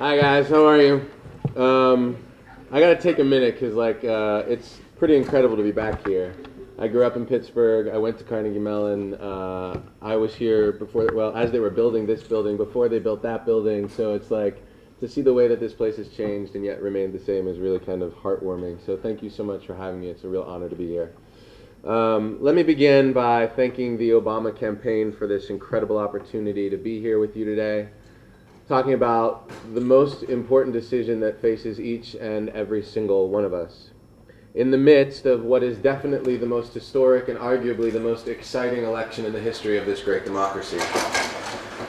Hi guys, how are you? I gotta take a minute because it's pretty incredible to be back here. I grew up in Pittsburgh. I went to Carnegie Mellon. I was here before, well, as they were building this building, before they built that building. So it's like to see the way that this place has changed and yet remained the same is really kind of heartwarming. So thank you so much for having me. It's a real honor to be here. Let me begin by thanking the Obama campaign for this incredible opportunity to be here with you today, talking about the most important decision that faces each and every single one of us. In the midst of what is definitely the most historic and arguably the most exciting election in the history of this great democracy.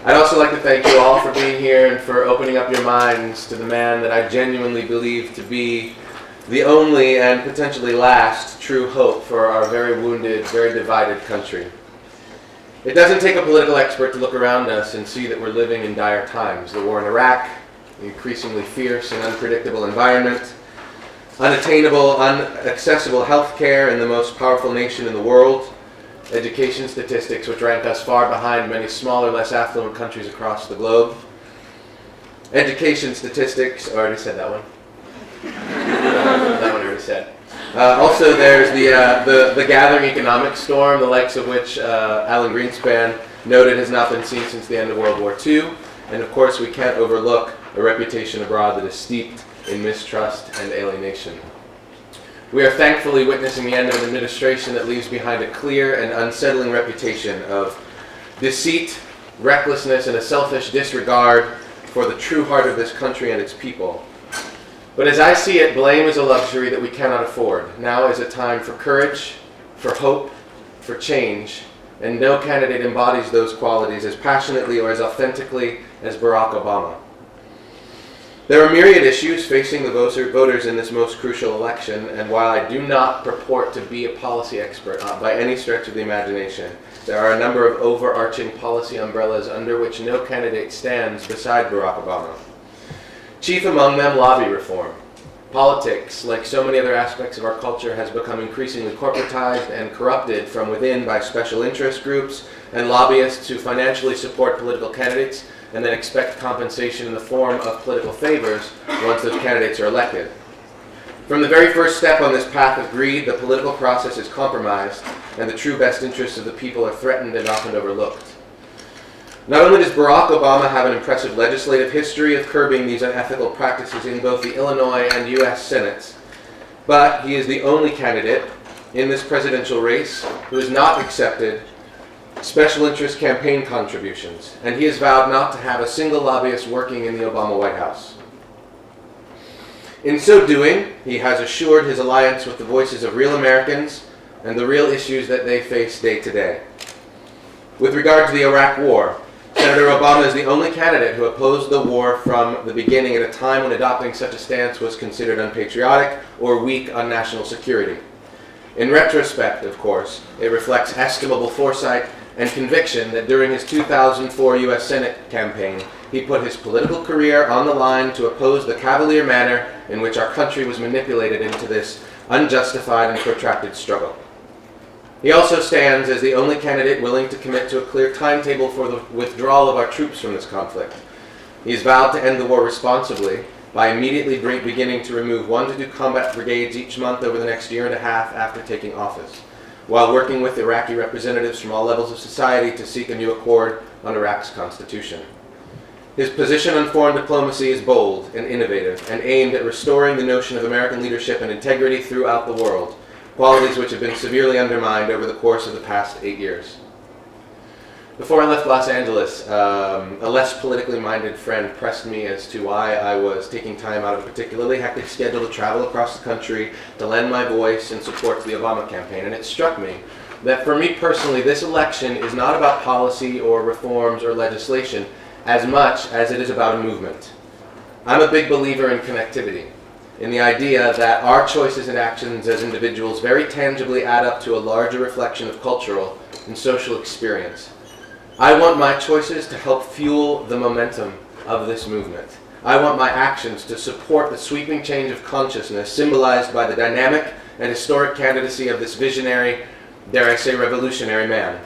I'd also like to thank you all for being here and for opening up your minds to the man that I genuinely believe to be the only and potentially last true hope for our very wounded, very divided country. It doesn't take a political expert to look around us and see that we're living in dire times. The war in Iraq, the increasingly fierce and unpredictable environment, unattainable, inaccessible health care in the most powerful nation in the world, education statistics which rank us far behind many smaller, less affluent countries across the globe. Education statistics, I already said that one. That one I already said. Also, there's the gathering economic storm, the likes of which Alan Greenspan noted has not been seen since the end of World War II. And of course, we can't overlook a reputation abroad that is steeped in mistrust and alienation. We are thankfully witnessing the end of an administration that leaves behind a clear and unsettling reputation of deceit, recklessness, and a selfish disregard for the true heart of this country and its people. But as I see it, blame is a luxury that we cannot afford. Now is a time for courage, for hope, for change, and no candidate embodies those qualities as passionately or as authentically as Barack Obama. There are myriad issues facing the voters in this most crucial election, and while I do not purport to be a policy expert by any stretch of the imagination, there are a number of overarching policy umbrellas under which no candidate stands beside Barack Obama. Chief among them, lobby reform. Politics, like so many other aspects of our culture, has become increasingly corporatized and corrupted from within by special interest groups and lobbyists who financially support political candidates and then expect compensation in the form of political favors once those candidates are elected. From the very first step on this path of greed, the political process is compromised and the true best interests of the people are threatened and often overlooked. Not only does Barack Obama have an impressive legislative history of curbing these unethical practices in both the Illinois and U.S. Senates, but he is the only candidate in this presidential race who has not accepted special interest campaign contributions, and he has vowed not to have a single lobbyist working in the Obama White House. In so doing, he has assured his alliance with the voices of real Americans and the real issues that they face day to day. With regard to the Iraq War, Senator Obama is the only candidate who opposed the war from the beginning at a time when adopting such a stance was considered unpatriotic or weak on national security. In retrospect, of course, it reflects estimable foresight and conviction that during his 2004 U.S. Senate campaign, he put his political career on the line to oppose the cavalier manner in which our country was manipulated into this unjustified and protracted struggle. He also stands as the only candidate willing to commit to a clear timetable for the withdrawal of our troops from this conflict. He has vowed to end the war responsibly by immediately beginning to remove 1 to 2 combat brigades each month over the next year and a half after taking office, while working with Iraqi representatives from all levels of society to seek a new accord on Iraq's constitution. His position on foreign diplomacy is bold and innovative and aimed at restoring the notion of American leadership and integrity throughout the world, qualities which have been severely undermined over the course of the past 8 years. Before I left Los Angeles, a less politically minded friend pressed me as to why I was taking time out of a particularly hectic schedule to travel across the country to lend my voice in support to the Obama campaign. And it struck me that for me personally, this election is not about policy or reforms or legislation as much as it is about a movement. I'm a big believer in connectivity, in the idea that our choices and actions as individuals very tangibly add up to a larger reflection of cultural and social experience. I want my choices to help fuel the momentum of this movement. I want my actions to support the sweeping change of consciousness symbolized by the dynamic and historic candidacy of this visionary, dare I say revolutionary man.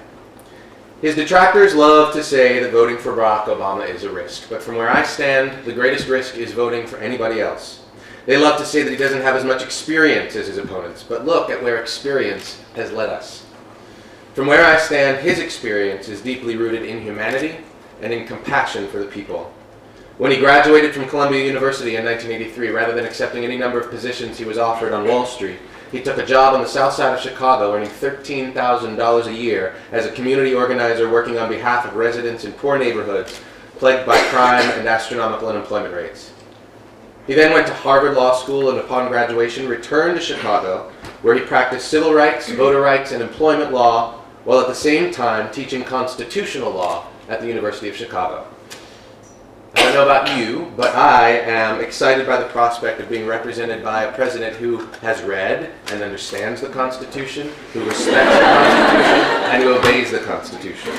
His detractors love to say that voting for Barack Obama is a risk, but from where I stand, the greatest risk is voting for anybody else. They love to say that he doesn't have as much experience as his opponents, but look at where experience has led us. From where I stand, his experience is deeply rooted in humanity and in compassion for the people. When he graduated from Columbia University in 1983, rather than accepting any number of positions he was offered on Wall Street, he took a job on the south side of Chicago, earning $13,000 a year as a community organizer working on behalf of residents in poor neighborhoods plagued by crime and astronomical unemployment rates. He then went to Harvard Law School and upon graduation returned to Chicago, where he practiced civil rights, voter rights, and employment law, while at the same time teaching constitutional law at the University of Chicago. I don't know about you, but I am excited by the prospect of being represented by a president who has read and understands the Constitution, who respects the Constitution, and who obeys the Constitution.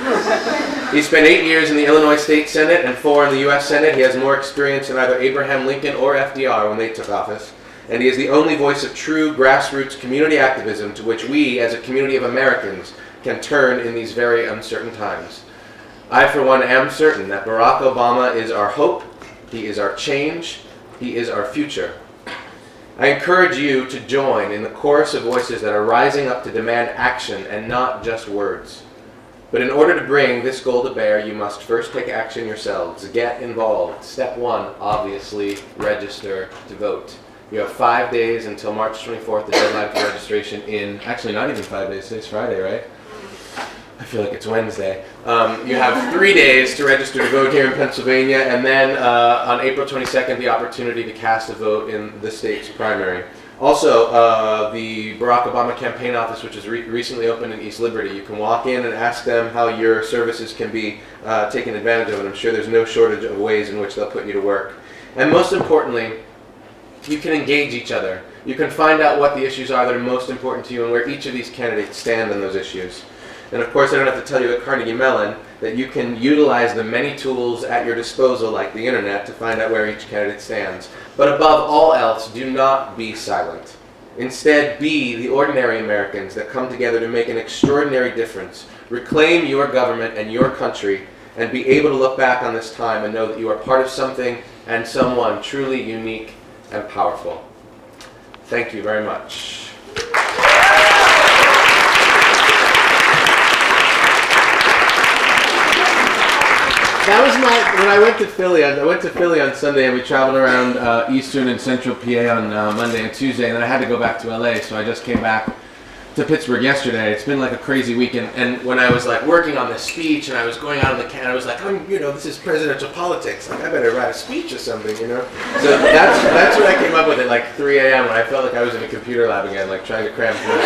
He spent 8 years in the Illinois State Senate and 4 in the U.S. Senate. He has more experience than either Abraham Lincoln or FDR when they took office, and he is the only voice of true grassroots community activism to which we, as a community of Americans, can turn in these very uncertain times. I, for one, am certain that Barack Obama is our hope, he is our change, he is our future. I encourage you to join in the chorus of voices that are rising up to demand action and not just words. But in order to bring this goal to bear, you must first take action yourselves. Get involved. Step 1, obviously, register to vote. You have 5 days until March 24th, the deadline for registration actually not even 5 days, today's Friday, right? I feel like it's Wednesday. You have 3 days to register to vote here in Pennsylvania, and then on April 22nd, the opportunity to cast a vote in the state's primary. Also, the Barack Obama campaign office, which is recently opened in East Liberty, you can walk in and ask them how your services can be taken advantage of, and I'm sure there's no shortage of ways in which they'll put you to work. And most importantly, you can engage each other. You can find out what the issues are that are most important to you and where each of these candidates stand on those issues. And of course, I don't have to tell you at Carnegie Mellon that you can utilize the many tools at your disposal, like the internet, to find out where each candidate stands. But above all else, do not be silent. Instead, be the ordinary Americans that come together to make an extraordinary difference. Reclaim your government and your country, and be able to look back on this time and know that you are part of something and someone truly unique and powerful. Thank you very much. That was when I went to Philly. I went to Philly on Sunday, and we traveled around Eastern and Central PA on Monday and Tuesday, and then I had to go back to LA, so I just came back to Pittsburgh yesterday. It's been like a crazy weekend, and when I was like working on this speech, and I was going out on the can, I was like, this is presidential politics. Like, I better write a speech or something, So that's what I came up with at like 3 a.m. when I felt like I was in a computer lab again, like trying to cram through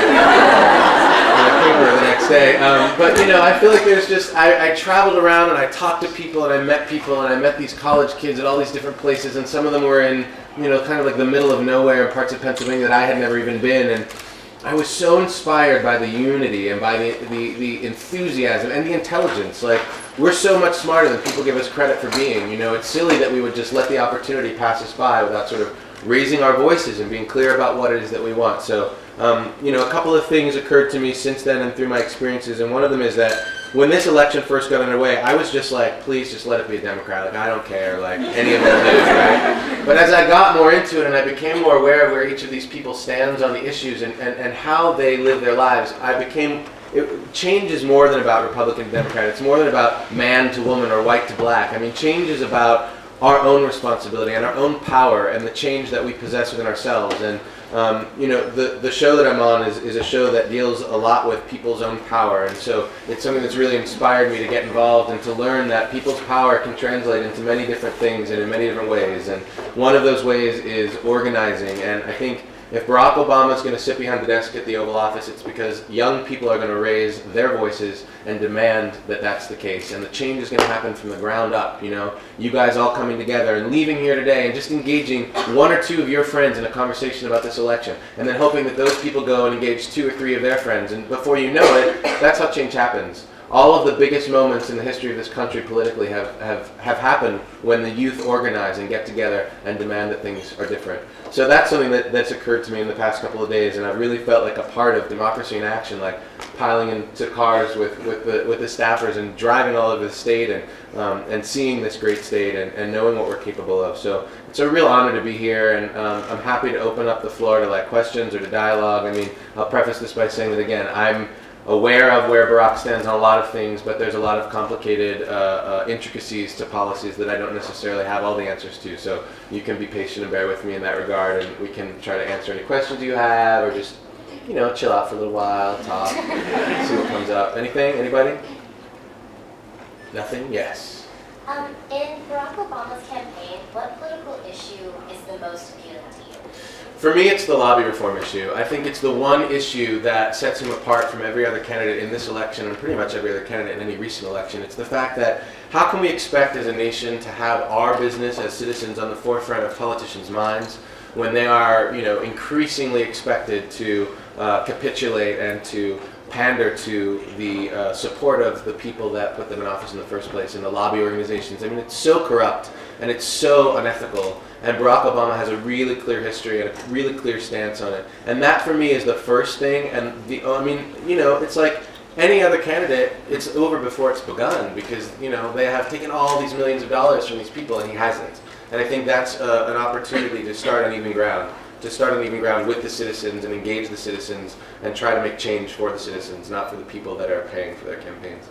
my paper the next day. But I feel like there's just I traveled around and I talked to people and I met people and I met these college kids at all these different places, and some of them were in kind of like the middle of nowhere in parts of Pennsylvania that I had never even been, and I was so inspired by the unity and by the enthusiasm and the intelligence. Like, we're so much smarter than people give us credit for being. It's silly that we would just let the opportunity pass us by without sort of raising our voices and being clear about what it is that we want. So, a couple of things occurred to me since then and through my experiences, and one of them is that when this election first got underway, I was just like, please just let it be a Democrat. Like, I don't care, like, any of them do, right? But as I got more into it and I became more aware of where each of these people stands on the issues and how they live their lives, change is more than about Republican to Democrat. It's more than about man to woman or white to black. I mean, change is about our own responsibility and our own power and the change that we possess within ourselves. And the show that I'm on is a show that deals a lot with people's own power, and so it's something that's really inspired me to get involved and to learn that people's power can translate into many different things and in many different ways, and one of those ways is organizing. And I think if Barack Obama is going to sit behind the desk at the Oval Office, it's because young people are going to raise their voices and demand that that's the case. And the change is going to happen from the ground up, You guys all coming together and leaving here today and just engaging one or two of your friends in a conversation about this election. And then hoping that those people go and engage 2 or 3 of their friends. And before you know it, that's how change happens. All of the biggest moments in the history of this country politically have happened when the youth organize and get together and demand that things are different. So that's something that's occurred to me in the past couple of days, and I've really felt like a part of Democracy in Action. Like, piling into cars with the staffers and driving all over the state and seeing this great state and knowing what we're capable of. So it's a real honor to be here, and I'm happy to open up the floor to like questions or to dialogue. I mean, I'll preface this by saying that again, I'm aware of where Barack stands on a lot of things, but there's a lot of complicated intricacies to policies that I don't necessarily have all the answers to. So you can be patient and bear with me in that regard, and we can try to answer any questions you have, or just, you know, chill out for a little while, talk, see what comes up. Anything? Anybody? Nothing? Yes. In Barack Obama's campaign, what political issue is the most appealing to you? For me, it's the lobby reform issue. I think it's the one issue that sets him apart from every other candidate in this election and pretty much every other candidate in any recent election. It's the fact that how can we expect as a nation to have our business as citizens on the forefront of politicians' minds when they are, you know, increasingly expected to capitulate and to pander to the support of the people that put them in office in the first place and the lobby organizations. I mean, it's so corrupt and it's so unethical. And Barack Obama has a really clear history and a really clear stance on it. And that for me is the first thing. And I mean, you know, it's like any other candidate, it's over before it's begun because, you know, they have taken all these millions of dollars from these people and he hasn't. And I think that's an opportunity to start on even ground. To start on even ground with the citizens and engage the citizens and try to make change for the citizens, not for the people that are paying for their campaigns.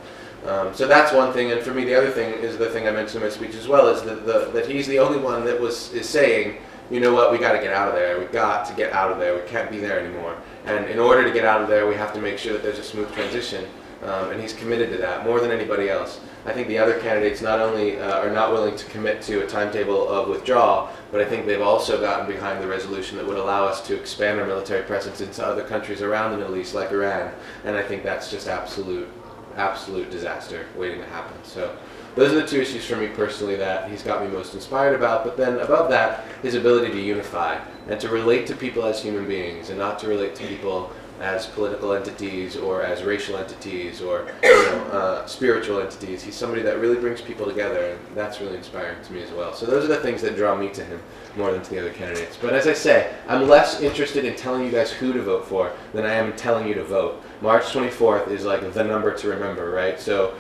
So that's one thing, and for me the other thing is the thing I mentioned in my speech as well, is that he's the only one that is saying, you know what, we got to get out of there, we've got to get out of there, we can't be there anymore. And in order to get out of there, we have to make sure that there's a smooth transition, and he's committed to that more than anybody else. I think the other candidates not only are not willing to commit to a timetable of withdrawal, but I think they've also gotten behind the resolution that would allow us to expand our military presence into other countries around the Middle East, like Iran. And I think that's just absolute disaster waiting to happen. So those are the two issues for me personally that he's got me most inspired about. But then above that, his ability to unify and to relate to people as human beings and not to relate to people as political entities or as racial entities or spiritual entities. He's somebody that really brings people together, and that's really inspiring to me as well. So those are the things that draw me to him more than to the other candidates. But as I say, I'm less interested in telling you guys who to vote for than I am in telling you to vote. March 24th is like the number to remember, right? So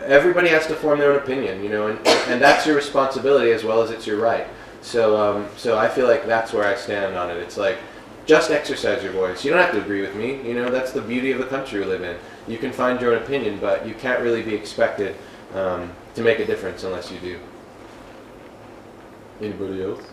everybody has to form their own opinion, you know, and that's your responsibility as well as it's your right. So I feel like that's where I stand on it. It's like, just exercise your voice. You don't have to agree with me. You know, that's the beauty of the country we live in. You can find your own opinion, but you can't really be expected to make a difference unless you do. Anybody else?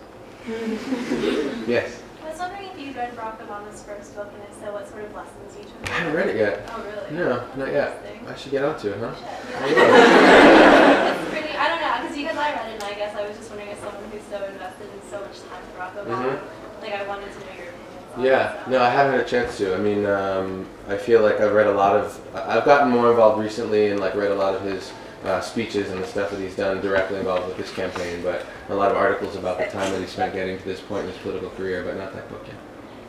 Yes. I was wondering if you'd read Barack Obama's first book, and if so, what sort of lessons you took? I haven't read it yet. Oh, really? No, not yet. I should get onto it, huh? It's pretty, I don't know, because I read it, and I guess I was just wondering, as someone who's so invested in so much time with Barack Obama, like I wanted to know your opinion. Yeah, no, I haven't had a chance to. I mean, I feel like I've gotten more involved recently and like read a lot of his speeches and the stuff that he's done directly involved with this campaign, but a lot of articles about the time that he spent getting to this point in his political career, but not that book yet.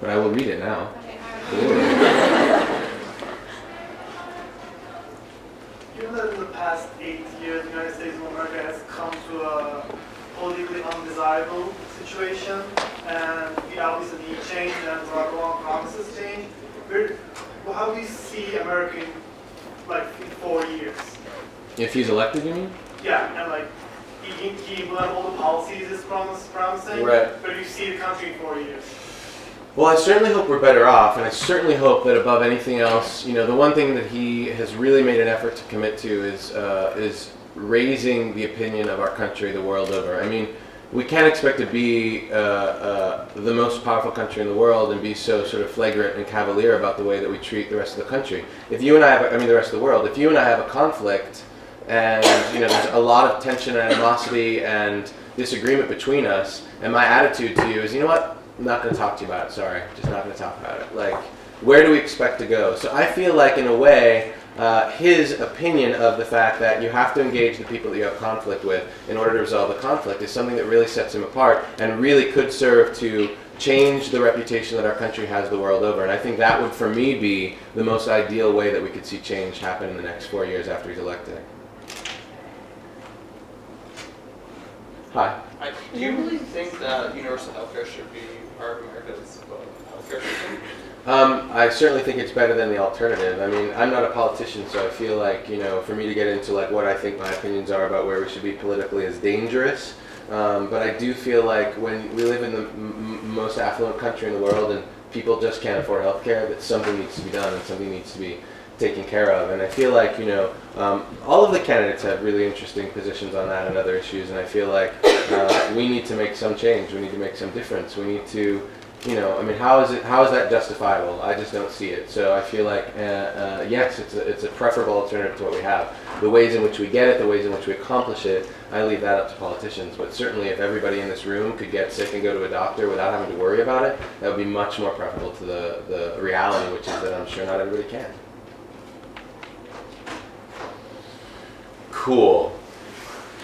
But I will read it now. Okay, Given that in the past 8 years, the United States of America has come to a politically undesirable situation, and we obviously need change, and Barack Obama promises change. How do you see America in 4 years? If he's elected, you mean? Yeah, and he implement all the policies he's promising, right. But you see the country in 4 years. Well, I certainly hope we're better off, and I certainly hope that above anything else, you know, the one thing that he has really made an effort to commit to is raising the opinion of our country the world over. I mean, we can't expect to be the most powerful country in the world and be so sort of flagrant and cavalier about the way that we treat the rest of the country. If you and I the rest of the world, if you and I have a conflict and, you know, there's a lot of tension and animosity and disagreement between us, and my attitude to you is, you know what? I'm not going to talk to you about it, sorry. Just not going to talk about it. Like, where do we expect to go? So I feel like, in a way, his opinion of the fact that you have to engage the people that you have conflict with in order to resolve the conflict is something that really sets him apart and really could serve to change the reputation that our country has the world over. And I think that would, for me, be the most ideal way that we could see change happen in the next 4 years after he's elected. Hi. Do you really think that universal healthcare should be part of America's healthcare system? I certainly think it's better than the alternative. I mean, I'm not a politician, so I feel like, for me to get into like what I think my opinions are about where we should be politically is dangerous. But I do feel like when we live in the most affluent country in the world and people just can't afford healthcare, that something needs to be done and something needs to be taken care of. And I feel like, all of the candidates have really interesting positions on that and other issues. And I feel like we need to make some change. We need to make some difference. We need to, how is that justifiable? I just don't see it. So I feel like, yes, it's a preferable alternative to what we have. The ways in which we get it, the ways in which we accomplish it, I leave that up to politicians. But certainly if everybody in this room could get sick and go to a doctor without having to worry about it, that would be much more preferable to the reality, which is that I'm sure not everybody can. Cool.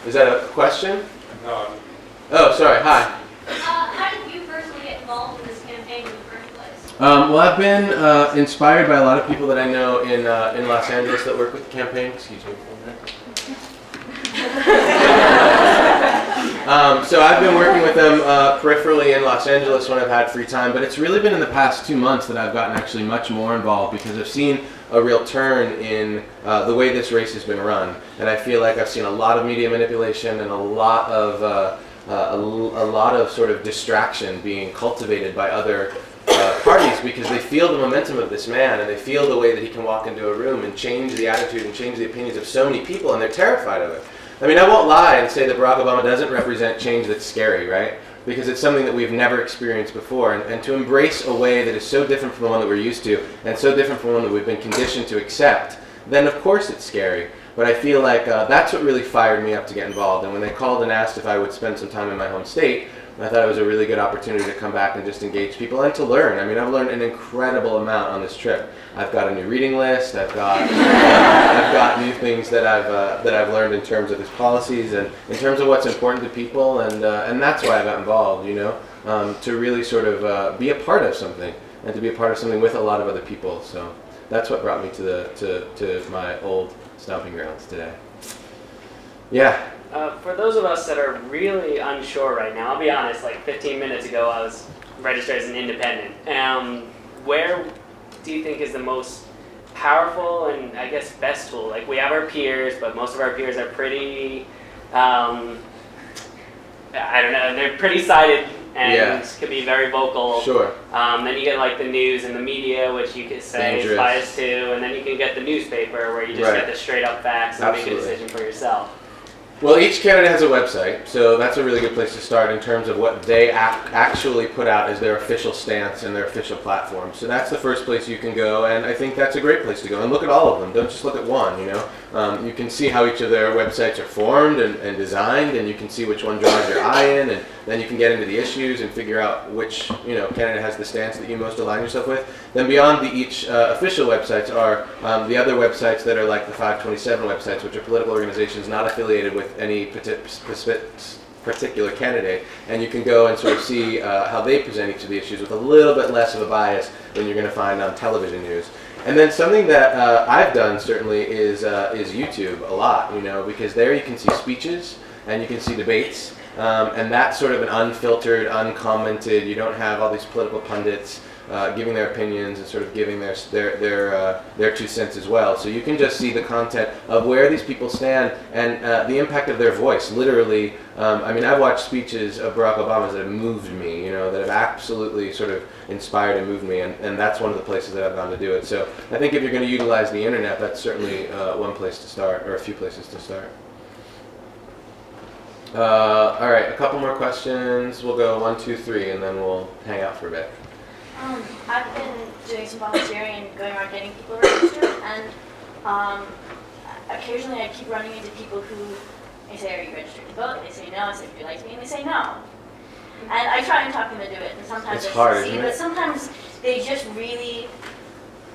Is that a question? No. Oh, sorry. Hi. How did you personally get involved in this campaign in the first place? Well, I've been inspired by a lot of people that I know in Los Angeles that work with the campaign. Excuse me for a minute. So I've been working with them peripherally in Los Angeles when I've had free time, but it's really been in the past 2 months that I've gotten actually much more involved because I've seen a real turn in the way this race has been run, and I feel like I've seen a lot of media manipulation and a lot of sort of distraction being cultivated by other parties because they feel the momentum of this man and they feel the way that he can walk into a room and change the attitude and change the opinions of so many people, and they're terrified of it. I mean, I won't lie and say that Barack Obama doesn't represent change that's scary, right? Because it's something that we've never experienced before. And to embrace a way that is so different from the one that we're used to and so different from the one that we've been conditioned to accept, then of course it's scary. But I feel like that's what really fired me up to get involved. And when they called and asked if I would spend some time in my home state, I thought it was a really good opportunity to come back and just engage people and to learn. I mean, I've learned an incredible amount on this trip. I've got a new reading list. I've got new things that I've learned in terms of his policies and in terms of what's important to people. And that's why I got involved. To really sort of be a part of something and to be a part of something with a lot of other people. So that's what brought me to my old stomping grounds today. Yeah. For those of us that are really unsure right now, I'll be honest, like 15 minutes ago I was registered as an independent. Where do you think is the most powerful and I guess best tool? Like we have our peers, but most of our peers are pretty, I don't know, they're pretty sided and can be very vocal. Sure. Then you get like the news and the media, which you could say is biased too, and then you can get the newspaper where you just get the straight up facts and make a decision for yourself. Well, each candidate has a website, so that's a really good place to start in terms of what they actually put out as their official stance and their official platform. So that's the first place you can go, and I think that's a great place to go. And look at all of them. Don't just look at one, You can see how each of their websites are formed and designed, and you can see which one draws your eye in, and then you can get into the issues and figure out which candidate has the stance that you most align yourself with. Then beyond each official websites are the other websites that are like the 527 websites, which are political organizations not affiliated with any particular candidate, and you can go and sort of see how they present each of the issues with a little bit less of a bias than you're going to find on television news. And then something that I've done certainly is YouTube a lot, because there you can see speeches and you can see debates, and that's sort of an unfiltered, uncommented. You don't have all these political pundits giving their opinions and sort of giving their 2 cents as well. So you can just see the content of where these people stand and the impact of their voice. Literally, I've watched speeches of Barack Obama's that have moved me, that have absolutely sort of inspired and moved me, and that's one of the places that I've gone to do it. So I think if you're going to utilize the internet, that's certainly one place to start, or a few places to start. All right, a couple more questions. We'll go 1, 2, 3, and then we'll hang out for a bit. I've been doing some volunteering and going around getting people registered, and occasionally I keep running into people who, they say, "Are you registered to vote?" They say no. I say, "Do you like me?" And they say no. And I try and talk them to do it, and sometimes it's hard, succeed, but sometimes they just really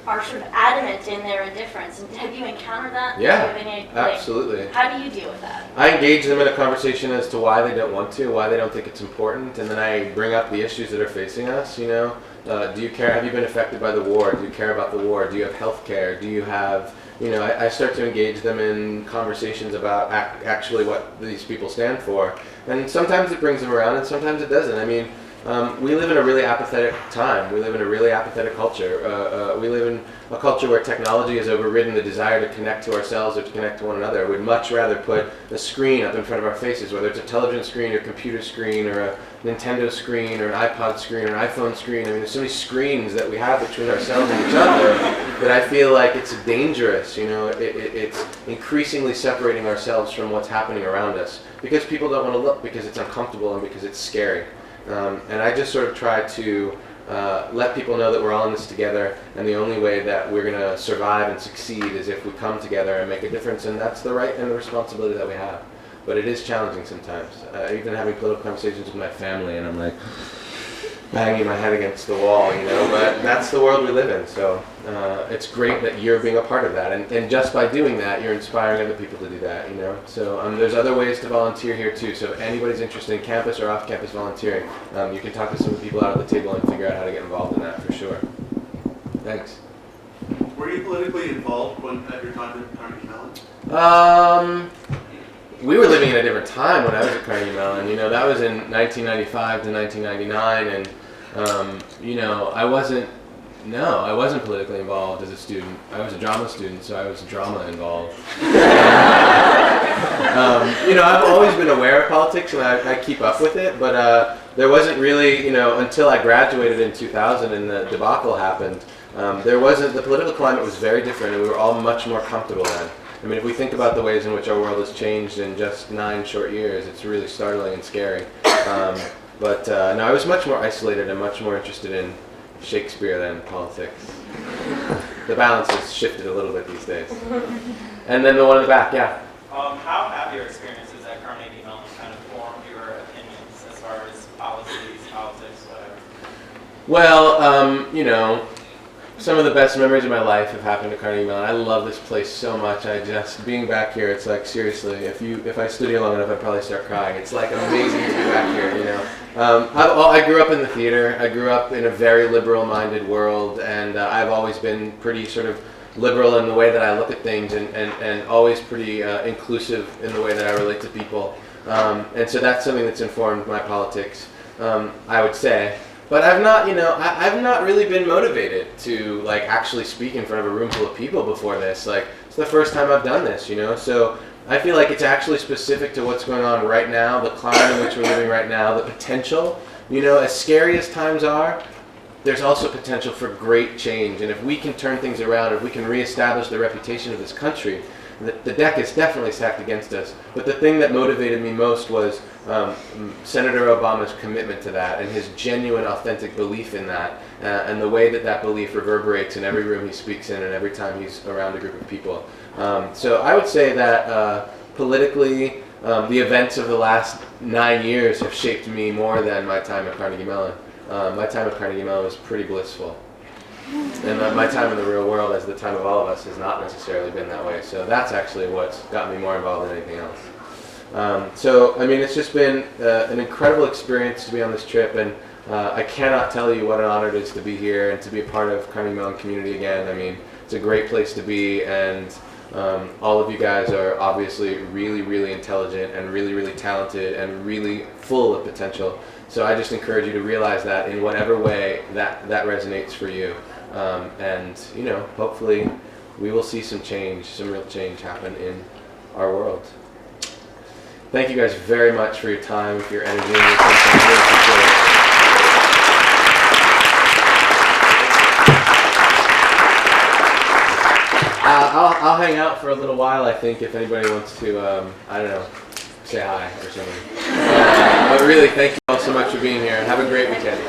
are sort of adamant in their indifference. And have you encountered that? Yeah, absolutely. How do you deal with that? I engage them in a conversation as to why they don't want to, why they don't think it's important, and then I bring up the issues that are facing us. Do you care? Have you been affected by the war? Do you care about the war? Do you have health care? Do you have I start to engage them in conversations about actually what these people stand for. And sometimes it brings them around and sometimes it doesn't. I mean, we live in a really apathetic time. We live in a really apathetic culture. We live in a culture where technology has overridden the desire to connect to ourselves or to connect to one another. We'd much rather put a screen up in front of our faces, whether it's a television screen or a computer screen or a Nintendo screen or an iPod screen or an iPhone screen. I mean, there's so many screens that we have between ourselves and each other that I feel like it's dangerous. It's increasingly separating ourselves from what's happening around us because people don't want to look, because it's uncomfortable and because it's scary. And I just sort of try to let people know that we're all in this together, and the only way that we're going to survive and succeed is if we come together and make a difference, and that's the right and the responsibility that we have. But it is challenging sometimes. Even having political conversations with my family, and I'm like banging my head against the wall, but that's the world we live in. So it's great that you're being a part of that, and just by doing that, you're inspiring other people to do that, So there's other ways to volunteer here too. So if anybody's interested in campus or off-campus volunteering, you can talk to some of the people out at the table and figure out how to get involved in that for sure. Thanks. Were you politically involved at your time at Carnegie Mellon? We were living in a different time when I was at Carnegie Mellon. That was in 1995 to 1999, and I wasn't politically involved as a student. I was a drama student, so I was drama involved. I've always been aware of politics, and I keep up with it, but there wasn't really, until I graduated in 2000 and the debacle happened, the political climate was very different, and we were all much more comfortable then. I mean, if we think about the ways in which our world has changed in just 9 short years, it's really startling and scary. But I was much more isolated and much more interested in Shakespeare than politics. The balance has shifted a little bit these days. And then the one in the back, yeah. How have your experiences at Carnegie Mellon kind of formed your opinions as far as policies, politics, whatever? Well, some of the best memories of my life have happened at Carnegie Mellon. I love this place so much. Being back here, it's like, seriously, if I stood here long enough, I'd probably start crying. It's like amazing to be back here, I grew up in the theater. I grew up in a very liberal-minded world, and I've always been pretty sort of liberal in the way that I look at things, and always pretty inclusive in the way that I relate to people. And so that's something that's informed my politics, I would say. But I've not really been motivated to actually speak in front of a room full of people before this. It's the first time I've done this, So I feel like it's actually specific to what's going on right now, the climate in which we're living right now, the potential. As scary as times are, there's also potential for great change. And if we can turn things around, if we can reestablish the reputation of this country, the deck is definitely stacked against us. But the thing that motivated me most was Senator Obama's commitment to that and his genuine, authentic belief in that, and the way that belief reverberates in every room he speaks in and every time he's around a group of people. So I would say that politically, the events of the last 9 years have shaped me more than my time at Carnegie Mellon. My time at Carnegie Mellon was pretty blissful. And my time in the real world, as the time of all of us, has not necessarily been that way. So that's actually what's got me more involved than anything else. It's just been an incredible experience to be on this trip, and I cannot tell you what an honor it is to be here and to be a part of Carnegie Mellon community again. It's a great place to be, and all of you guys are obviously really, really intelligent and really, really talented and really full of potential. So I just encourage you to realize that in whatever way that resonates for you. Hopefully we will see some real change happen in our world. Thank you guys very much for your time, for your energy, and your attention. I really appreciate it. I'll hang out for a little while, I think, if anybody wants to, say hi or something. But really, thank you all so much for being here, and have a great weekend.